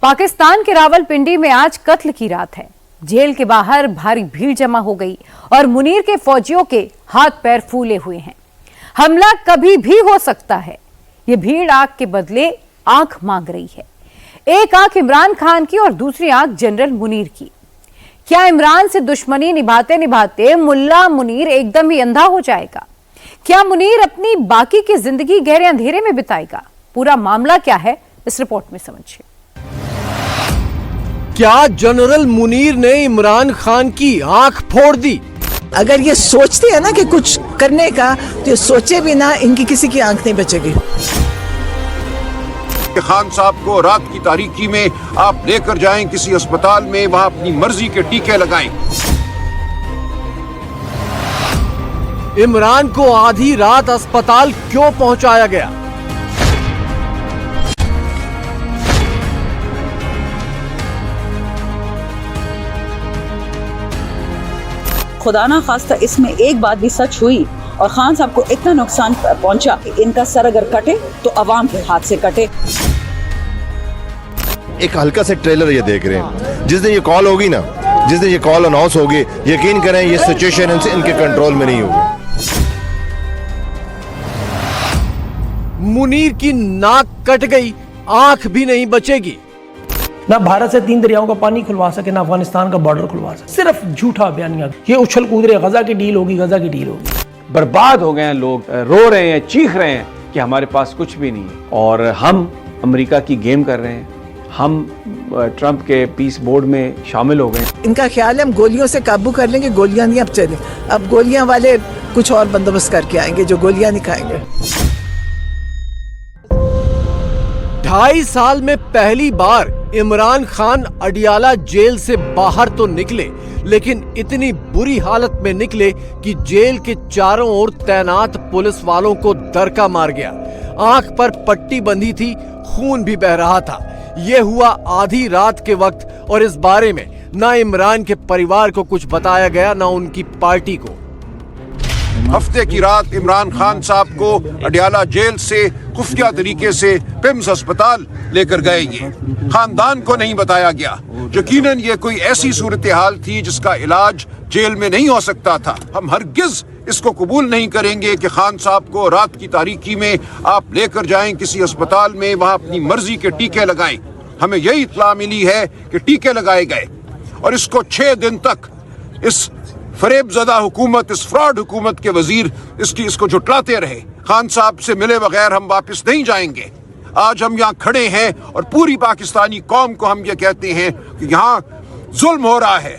पाकिस्तान के रावलपिंडी में आज कत्ल की रात है। जेल के बाहर भारी भीड़ जमा हो गई और मुनीर के फौजियों के हाथ पैर फूले हुए हैं। हमला कभी भी हो सकता है। ये भीड़ आंख के बदले आंख मांग रही है। एक आंख इमरान खान की और दूसरी आंख जनरल मुनीर की। क्या इमरान से दुश्मनी निभाते निभाते मुल्ला मुनीर एकदम ही अंधा हो जाएगा? क्या मुनीर अपनी बाकी की जिंदगी गहरे अंधेरे में बिताएगा? पूरा मामला क्या है, इस रिपोर्ट में समझिए। क्या जनरल मुनीर ने इमरान खान की आंख फोड़ दी? अगर ये सोचते हैं ना कि कुछ करने का, तो ये सोचे भी ना, इनकी किसी की आंख नहीं बचेगी। खान साहब को रात की तारीकी में आप लेकर जाएं किसी अस्पताल में, वहां अपनी मर्जी के टीके लगाएं। इमरान को आधी रात अस्पताल क्यों पहुंचाया गया? खुदा ना खास्ता इसमें एक बात भी सच हुई और खान साहब को इतना नुकसान पहुंचा कि इनका सर अगर कटे तो अवाम के हाथ से कटे। एक हल्का से ट्रेलर ये देख रहे हैं। जिस दिन ये कॉल होगी ना, जिस दिन ये कॉल अनाउंस होगी, यकीन करें ये सिचुएशन इनके कंट्रोल में नहीं होगी। मुनीर की नाक कट गई, आंख भी नहीं बचेगी। ना भारत से 3 दरियाओं का पानी खुलवा सके, ना अफगानिस्तान का बॉर्डर खुलवा सके। सिर्फ झूठा बयानिया। ये उछल कूद रहे, गजा की डील होगी, गजा की डील होगी। बर्बाद हो गए हैं लोग, रो रहे हैं, चीख रहे हैं कि हमारे पास कुछ भी नहीं है और हम अमेरिका की गेम कर रहे हैं। हम ट्रंप के पीस बोर्ड में शामिल हो गए। इनका ख्याल है हम गोलियों से काबू कर लेंगे। गोलियां नहीं अब चले, अब गोलियां वाले कुछ और बंदोबस्त करके आएंगे जो गोलियां नहीं खाएंगे। 2.5 साल में पहली बार इमरान खान अडियाला जेल से बाहर तो निकले, लेकिन इतनी बुरी हालत में निकले कि जेल के चारों ओर तैनात पुलिस वालों को दरका मार गया। आंख पर पट्टी बंधी थी, खून भी बह रहा था। यह हुआ आधी रात के वक्त और इस बारे में ना इमरान के परिवार को कुछ बताया गया, ना उनकी पार्टी को। हफ्ते की रात इमरान खान साहब को अडियाला जेल से खुफिया तरीके से पिम्स अस्पताल लेकर गए। ये खानदान को नहीं बताया गया। यकीनन ये कोई ऐसी सूरत हाल थी जिसका इलाज जेल में नहीं हो सकता था। हम हरगिज इसको कबूल नहीं करेंगे कि खान साहब को रात की तारीकी में आप लेकर जाएं किसी अस्पताल में, वहां अपनी मर्जी के टीके लगाएं। हमें यही इत्तला मिली है कि टीके लगाए गए और इसको 6 दिन तक इस फरेबज़दा हुकूमत, इस फ्रॉड हुकूमत के वजीर इसको जुटलाते रहे। खान साहब से मिले बगैर हम वापस नहीं जाएंगे। आज हम यहाँ खड़े हैं और पूरी पाकिस्तानी कौम को हम ये कहते हैं कि यहाँ जुल्म हो रहा है।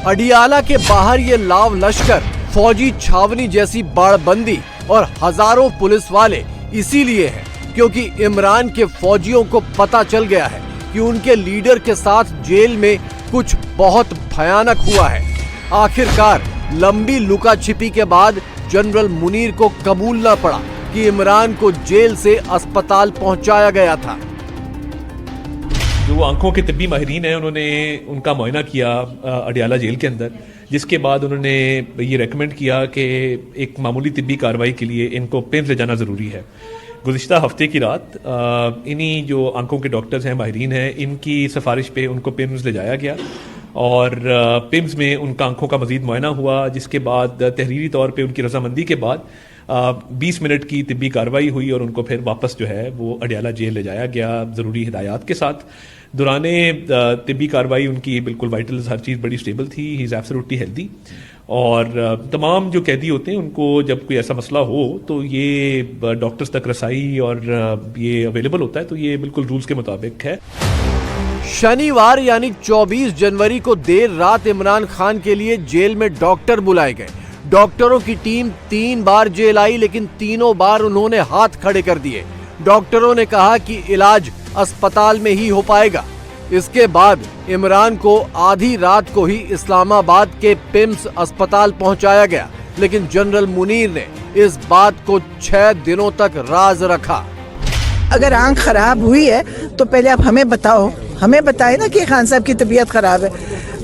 अडियाला के बाहर ये लाव लश्कर, फौजी छावनी जैसी बाड़बंदी और हजारों पुलिस वाले इसीलिए है क्योंकि इमरान के फौजियों को पता चल गया है कि उनके लीडर के साथ जेल में कुछ बहुत भयानक हुआ है। आखिरकार लंबी लुका छिपी के बाद जनरल मुनीर को कबूलना पड़ा कि इमरान को जेल से अस्पताल पहुंचाया गया था। जो आंखों के तिब्बी माहिरीन हैं, उन्होंने उनका मुआयना किया अडियाला जेल के अंदर, जिसके बाद उन्होंने ये रेकमेंड किया कि एक मामूली तिब्बी कार्रवाई के लिए इनको पिम्स ले जाना ज़रूरी है। गुज़िश्ता हफ्ते की रात इन्हीं जो आंखों के डॉक्टर्स हैं, माहिरीन हैं, इनकी सिफारिश पे उनको पिम्स ले जाया गया और पिम्स में उनका आंखों का मज़ीद मुआयना हुआ, जिसके बाद तहरीरी तौर पे उनकी रजामंदी के बाद 20 मिनट की तिब्बी कार्रवाई हुई और उनको फिर वापस जो है वो अडियाला जेल ले जाया गया ज़रूरी हिदायत के साथ। दौराने तिब्बी कार्रवाई उनकी बिल्कुल वाइटल्स, हर चीज़ बड़ी स्टेबल थी। ही इज़ एब्सोल्युटली हेल्दी और तमाम जो कैदी होते हैं उनको जब कोई ऐसा मसला हो तो ये डॉक्टर्स तक रसाई और ये अवेलेबल होता है, तो ये बिल्कुल रूल्स के मुताबिक है। शनिवार यानी 24 जनवरी को देर रात इमरान खान के लिए जेल में डॉक्टर बुलाए गए। डॉक्टरों की टीम 3 बार जेल आई, लेकिन तीनों बार उन्होंने हाथ खड़े कर दिए। डॉक्टरों ने कहा कि इलाज अस्पताल में ही हो पाएगा। इसके बाद इमरान को आधी रात को ही इस्लामाबाद के पिम्स अस्पताल पहुंचाया गया, लेकिन जनरल मुनीर ने इस बात को 6 दिनों तक राज रखा। अगर आंख खराब हुई है तो पहले आप हमें बताओ, हमें बताए ना कि खान साहब की तबीयत खराब है।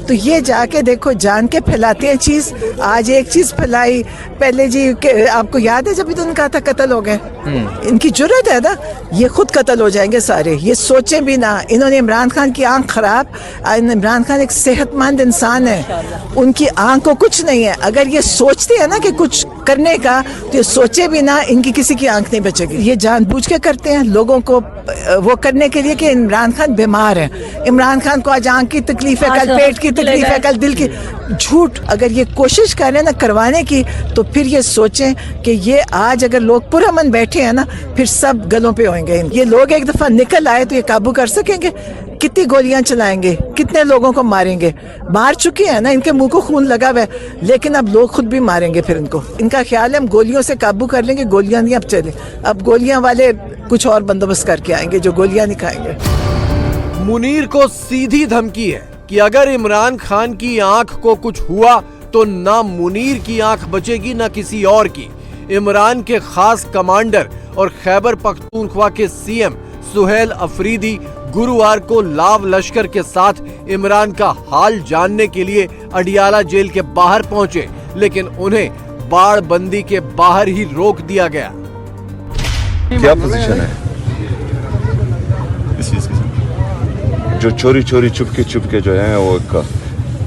तो ये जाके देखो जान के फैलाते हैं चीज़। आज एक चीज़ फैलाई, पहले जी के आपको याद है जब इन्होंने कहा था कत्ल हो गए, इनकी जुर्रत है ना, ये खुद कत्ल हो जाएंगे सारे, ये सोचें भी ना। इन्होंने इमरान खान की आंख खराब, इमरान खान एक सेहतमंद इंसान है, उनकी आंख को कुछ नहीं है। अगर ये सोचते हैं ना कि कुछ करने का, तो ये सोचे भी ना, इनकी किसी की आंख नहीं बचेगी। ये जानबूझ के करते हैं लोगों को वो करने के लिए कि इमरान खान बीमार है, इमरान खान को आज आंख की तकलीफ है, कल पेट की तकलीफ है, कल दिल की। झूठ। अगर ये कोशिश करें ना करवाने की, तो फिर ये सोचें कि ये आज अगर लोग पुरअमन बैठे हैं ना, फिर सब गलों पे होंगे। ये लोग एक दफा निकल आए तो ये काबू कर सकेंगे? कितनी गोलियां चलाएंगे, कितने लोगों को मारेंगे? मार चुके हैं ना, इनके मुंह को खून लगा हुआ है, लेकिन अब लोग खुद भी मारेंगे फिर इनको। इनका ख्याल है हम गोलियों से काबू कर लेंगे, गोलियां नहीं अब चले। अब गोलियां वाले कुछ और बंदोबस्त करके आएंगे जो गोलियां नहीं खाएंगे। मुनीर को सीधी धमकी है कि अगर इमरान खान की आंख को कुछ हुआ तो ना मुनीर की आंख बचेगी ना किसी और की। इमरान के खास कमांडर और खैबर पख्तूनख्वा के सीएम सुहेल अफरीदी गुरुवार को लाव लश्कर के साथ इमरान का हाल जानने के लिए अडियाला जेल के बाहर पहुंचे, लेकिन उन्हें बाड़ बंदी के बाहर ही रोक दिया गया। क्या पोजीशन है इस चीज की? जो चोरी चोरी चुपके जो है वो एक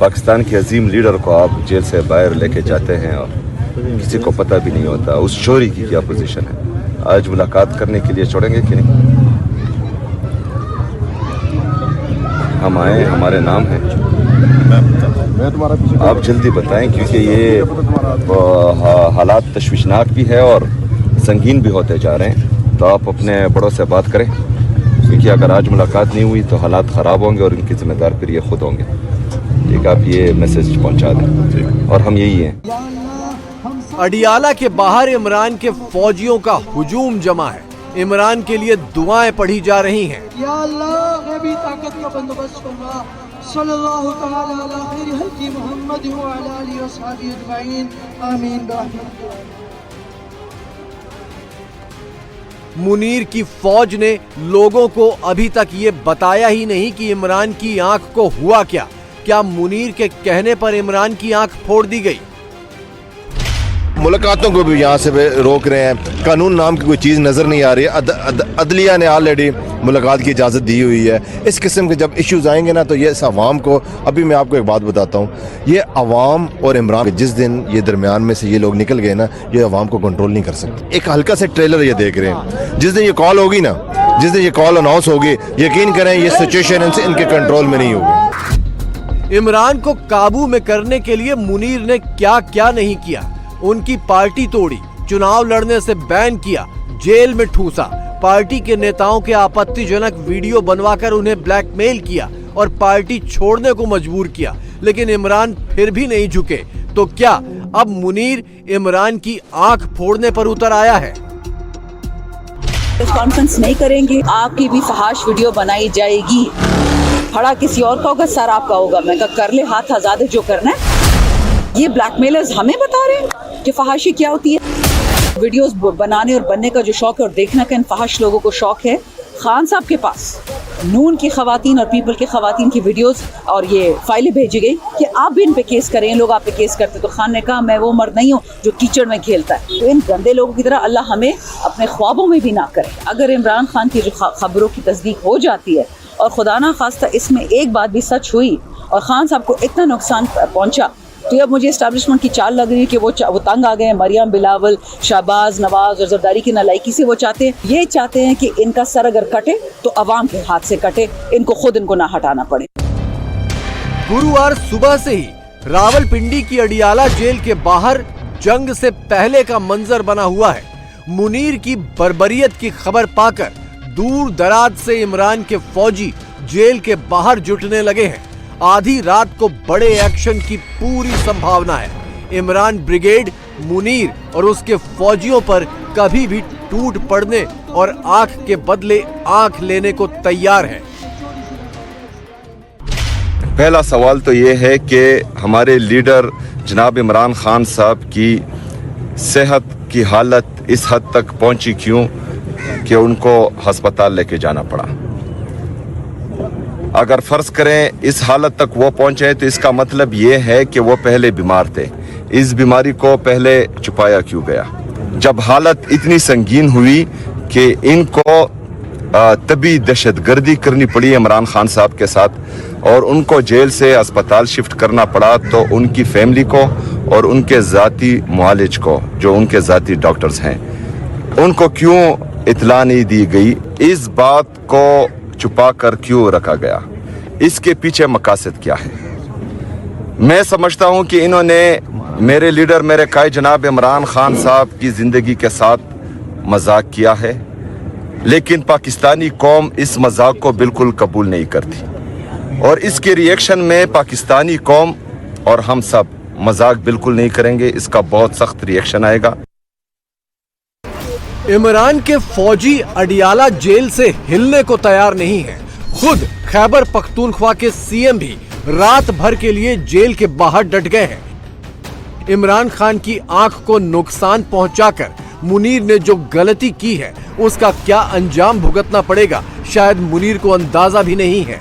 पाकिस्तान के अजीम लीडर को आप जेल से बाहर लेके जाते हैं और किसी को पता भी नहीं होता, उस चोरी की क्या पोजीशन है? आज मुलाकात करने के लिए छोड़ेंगे कि नहीं? हम आए, हमारे नाम है, आप जल्दी बताएं, क्योंकि ये हालात तशवीशनाक भी है और संगीन भी होते जा रहे हैं। तो आप अपने बड़ों से बात करें, क्योंकि अगर आज मुलाकात नहीं हुई तो हालात ख़राब होंगे और इनकी जिम्मेदार फिर ये खुद होंगे। ठीक, आप ये मैसेज पहुंचा दें और हम यही हैं। अडियाला के बाहर इमरान के फौजियों का हुजूम जमा है। इमरान के लिए दुआएं पढ़ी जा रही हैं। या अल्लाह, मैं भी ताकत का बंदोबस्त करूंगा। सल्लल्लाहु तआला अला खैर हल्की मोहम्मद व अला आलिहि व सहाबिहि अजमईन, आमीन। मुनीर की फौज ने लोगों को अभी तक ये बताया ही नहीं कि इमरान की आंख को हुआ क्या। क्या मुनीर के कहने पर इमरान की आंख फोड़ दी गई? मुलाकातों को भी यहाँ से रोक रहे हैं। कानून नाम की कोई चीज़ नज़र नहीं आ रही है। अदलिया ने ऑलरेडी मुलाकात की इजाज़त दी हुई है। इस किस्म के जब इश्यूज आएंगे ना, तो ये इस आवाम को, अभी मैं आपको एक बात बताता हूँ, ये आवाम और इमरान जिस दिन ये दरमियान में से ये लोग निकल गए ना, ये आवाम को कंट्रोल नहीं कर सकते। एक हल्का से ट्रेलर ये देख रहे हैं, जिस दिन ये कॉल होगी ना, जिस दिन ये कॉल अनाउंस होगी, यकीन करें ये सिचुएशन इनके कंट्रोल में नहीं होगी। इमरान को काबू में करने के लिए मुनीर ने क्या क्या नहीं किया। उनकी पार्टी तोड़ी, चुनाव लड़ने से बैन किया, जेल में ठूसा, पार्टी के नेताओं के आपत्तिजनक वीडियो बनवाकर उन्हें ब्लैकमेल किया और पार्टी छोड़ने को मजबूर किया। लेकिन इमरान फिर भी नहीं झुके। तो क्या अब मुनीर इमरान की आंख फोड़ने पर उतर आया है? कॉन्फ्रेंस नहीं करेंगे, आपकी भी फहाश वीडियो बनाई जाएगी। खड़ा किसी और का होगा, सर आपका होगा। मैं कहा कर ले, हाथ आजाद है, जो करना है। ये ब्लैकमेलर्स हमें बता रहे हैं कि फहाशी क्या होती है। वीडियोस बनाने और बनने का जो शौक है और देखना का इन फहाश लोगों को शौक है। खान साहब के पास नून की खवातीन और पीपल की खवातीन की वीडियोस और ये फाइलें भेजी गई कि आप भी इन पे केस करें। लोग आप पे केस करते, तो खान ने कहा मैं वो मर्द नहीं हूँ जो कीचड़ में खेलता है। तो इन गंदे लोगों की तरह अल्लाह हमें अपने ख्वाबों में भी ना करे। अगर इमरान खान की जो खबरों की तस्दीक हो जाती है और खुदा ना खास्ता इसमें एक बात भी सच हुई और खान साहब को इतना नुकसान पहुँचा, तो अब मुझे एस्टैब्लिशमेंट की चाल लग रही है कि वो तंग आ गए हैं। मरियम, बिलावल, शहबाज, नवाज और जरदारी की नालायकी से वो चाहते हैं कि इनका सर अगर कटे तो अवाम के हाथ से कटे, इनको ना हटाना पड़े। गुरुवार सुबह से ही रावलपिंडी की अडियाला जेल के बाहर जंग से पहले का मंजर बना हुआ है। मुनीर की बर्बरियत की खबर पाकर दूर दराज से इमरान के फौजी जेल के बाहर जुटने लगे हैं। आधी रात को बड़े एक्शन की पूरी संभावना है। इमरान ब्रिगेड मुनीर और उसके फौजियों पर कभी भी टूट पड़ने और आंख के बदले आंख लेने को तैयार है। पहला सवाल तो ये है कि हमारे लीडर जनाब इमरान खान साहब की सेहत की हालत इस हद तक पहुंची क्यों कि उनको अस्पताल लेके जाना पड़ा। अगर फ़र्ज करें इस हालत तक वो पहुंचे तो इसका मतलब ये है कि वो पहले बीमार थे। इस बीमारी को पहले छुपाया क्यों गया? जब हालत इतनी संगीन हुई कि इनको तभी दहशतगर्दी करनी पड़ी इमरान खान साहब के साथ और उनको जेल से अस्पताल शिफ्ट करना पड़ा, तो उनकी फैमिली को और उनके ज़ाती मुआलिज को, जो उनके ज़ाती डॉक्टर्स हैं, उनको क्यों इतला नहीं दी गई? इस बात को छुपा कर क्यों रखा गया? इसके पीछे मकासद क्या है? मैं समझता हूं कि इन्होंने मेरे लीडर, मेरे कायद जनाब इमरान खान साहब की ज़िंदगी के साथ मजाक किया है, लेकिन पाकिस्तानी कौम इस मजाक को बिल्कुल कबूल नहीं करती और इसके रिएक्शन में पाकिस्तानी कौम और हम सब मजाक बिल्कुल नहीं करेंगे। इसका बहुत सख्त रिएक्शन आएगा। इमरान के फौजी अडियाला जेल से हिलने को तैयार नहीं है। खुद खैबर पख्तूनख्वा के सीएम भी रात भर के लिए जेल के बाहर डट गए हैं। इमरान खान की आंख को नुकसान पहुंचाकर मुनीर ने जो गलती की है उसका क्या अंजाम भुगतना पड़ेगा, शायद मुनीर को अंदाजा भी नहीं है।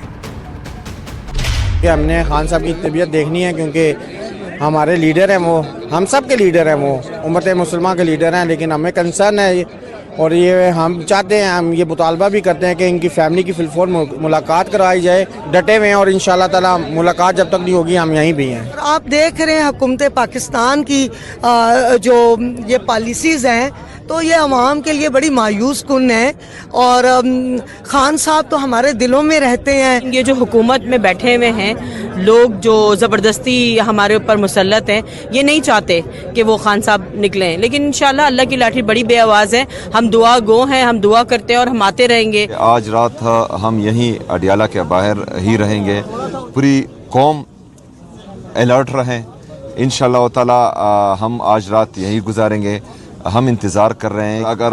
हमने खान साहब की तबीयत देखनी है क्योंकि हमारे लीडर हैं, वो हम सब के लीडर हैं, वो उम्मत मुसलमान के लीडर हैं, लेकिन हमें कंसर्न है और ये हम चाहते हैं, हम ये मुतालबा भी करते हैं कि इनकी फैमिली की फिलफोर मुलाकात करवाई जाए। डटे हुए हैं और इंशाल्लाह ताला मुलाकात जब तक नहीं होगी हम यहीं भी हैं। आप देख रहे हैं हुकूमत पाकिस्तान की जो ये पॉलिसीज़ हैं तो ये अवाम के लिए बड़ी मायूस कुन है और खान साहब तो हमारे दिलों में रहते हैं। ये जो हुकूमत में बैठे हुए हैं लोग जो ज़बरदस्ती हमारे ऊपर मुसल्लत हैं, ये नहीं चाहते कि वो खान साहब निकलें, लेकिन इंशाल्लाह अल्लाह की लाठी बड़ी बेआवाज़ है। हम दुआ गो हैं, हम दुआ करते हैं और हम आते रहेंगे। आज रात हम यहीं अडियाला के बाहर ही रहेंगे, पूरी कौम अलर्ट रहें। इंशाल्लाह ताला हम आज रात यहीं गुजारेंगे। हम इंतज़ार कर रहे हैं, अगर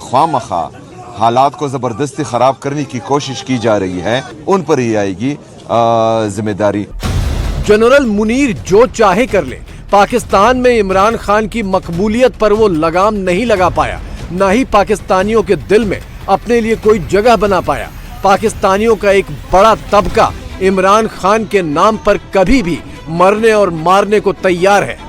ख्वामखा हालात को ज़बरदस्ती ख़राब करने की कोशिश की जा रही है उन पर ही आएगी जिम्मेदारी। जनरल मुनीर जो चाहे कर ले, पाकिस्तान में इमरान खान की मकबूलियत पर वो लगाम नहीं लगा पाया, न ही पाकिस्तानियों के दिल में अपने लिए कोई जगह बना पाया। पाकिस्तानियों का एक बड़ा तबका इमरान खान के नाम पर कभी भी मरने और मारने को तैयार है।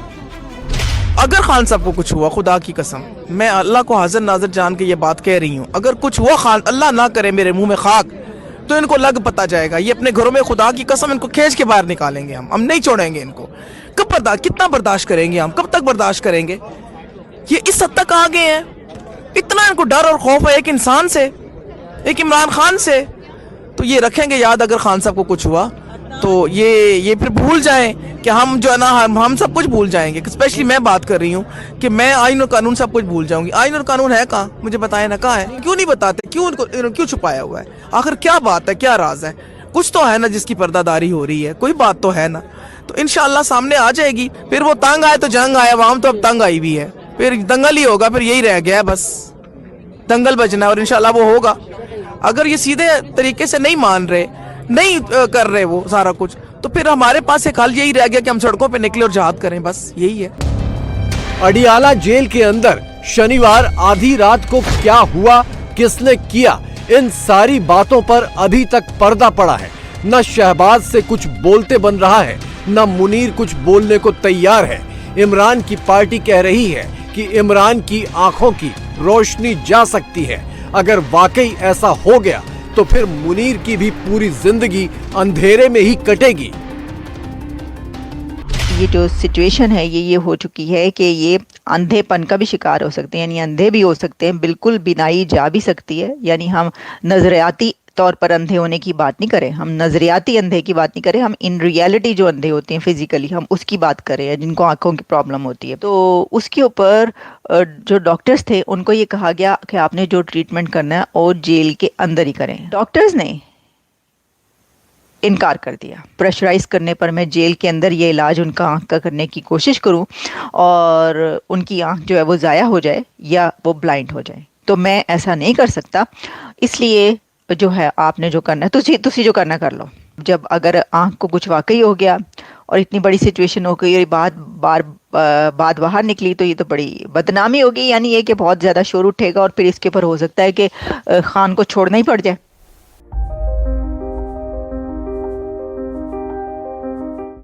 अगर खान साहब को कुछ हुआ, खुदा की कसम, मैं अल्लाह को हाजिर नाजिर जान के ये बात कह रही हूँ, अगर कुछ हुआ खान, अल्लाह ना करे मेरे मुंह में खाक, तो इनको लग पता जाएगा। ये अपने घरों में, खुदा की कसम, इनको खींच के बाहर निकालेंगे हम नहीं छोड़ेंगे इनको। कितना बर्दाश्त करेंगे हम, कब तक बर्दाश्त करेंगे? ये इस हद तक आ गए हैं, इतना इनको डर और खौफ है एक इंसान से, एक इमरान खान से। तो ये रखेंगे याद, अगर खान साहब को कुछ हुआ तो ये फिर भूल जाएं कि हम जो है ना, हम सब कुछ भूल जाएंगे। स्पेशली मैं बात कर रही हूँ कि मैं आइन और कानून सब कुछ भूल जाऊंगी। आइन और कानून है कहाँ? मुझे बताएं ना, कहाँ है? क्यों नहीं बताते? क्यों छुपाया हुआ है? आखिर क्या बात है, क्या राज है? कुछ तो है ना जिसकी पर्दादारी हो रही है, कोई बात तो है ना। तो इंशाल्लाह सामने आ जाएगी। फिर वो तंग आए तो जंग आया, अवाम तो अब तंग आई भी है, फिर दंगल ही होगा, फिर यही रह गया बस, दंगल बजना है और इंशाल्लाह वो होगा। अगर ये सीधे तरीके से नहीं मान रहे, नहीं कर रहे वो सारा कुछ, तो फिर हमारे पास एक हल यही रह गया कि हम सड़कों पे निकले और जिहाद करें, बस यही है। अडियाला जेल के अंदर शनिवार आधी रात को क्या हुआ, किसने किया, इन सारी बातों पर अभी तक पर्दा पड़ा है। न शहबाज से कुछ बोलते बन रहा है, न मुनीर कुछ बोलने को तैयार है। इमरान की पार्टी कह रही है कि इमरान की आंखों की रोशनी जा सकती है। अगर वाकई ऐसा हो गया तो फिर मुनीर की भी पूरी जिंदगी अंधेरे में ही कटेगी। ये जो सिचुएशन है ये हो चुकी है कि ये अंधेपन का भी शिकार हो सकते हैं, यानी अंधे भी हो सकते हैं, बिल्कुल बिनाई जा भी सकती है। यानी हम नजरियाती तौर पर अंधे होने की बात नहीं करें, हम नजरियाती अंधे की बात नहीं करें, हम इन रियलिटी जो अंधे होते हैं फिजिकली, हम उसकी बात करें, जिनको आंखों की प्रॉब्लम होती है। तो उसके ऊपर जो डॉक्टर्स थे उनको ये कहा गया कि आपने जो ट्रीटमेंट करना है और जेल के अंदर ही करें। डॉक्टर्स ने इनकार कर दिया। प्रेशराइज करने पर मैं जेल के अंदर ये इलाज उनका आंख का करने की कोशिश करूं और उनकी आंख जो है वो ज़ाया हो जाए या वो ब्लाइंड हो जाए, तो मैं ऐसा नहीं कर सकता। इसलिए जो है आपने जो करना है तुसी जो करना कर लो। जब अगर आंख को कुछ वाकई हो गया और इतनी बड़ी सिचुएशन हो गई और बात बाहर निकली तो ये तो बड़ी बदनामी होगी, यानी ये कि बहुत ज़्यादा शोर उठेगा और फिर इसके ऊपर हो सकता है कि खान को छोड़ना ही पड़ जाए।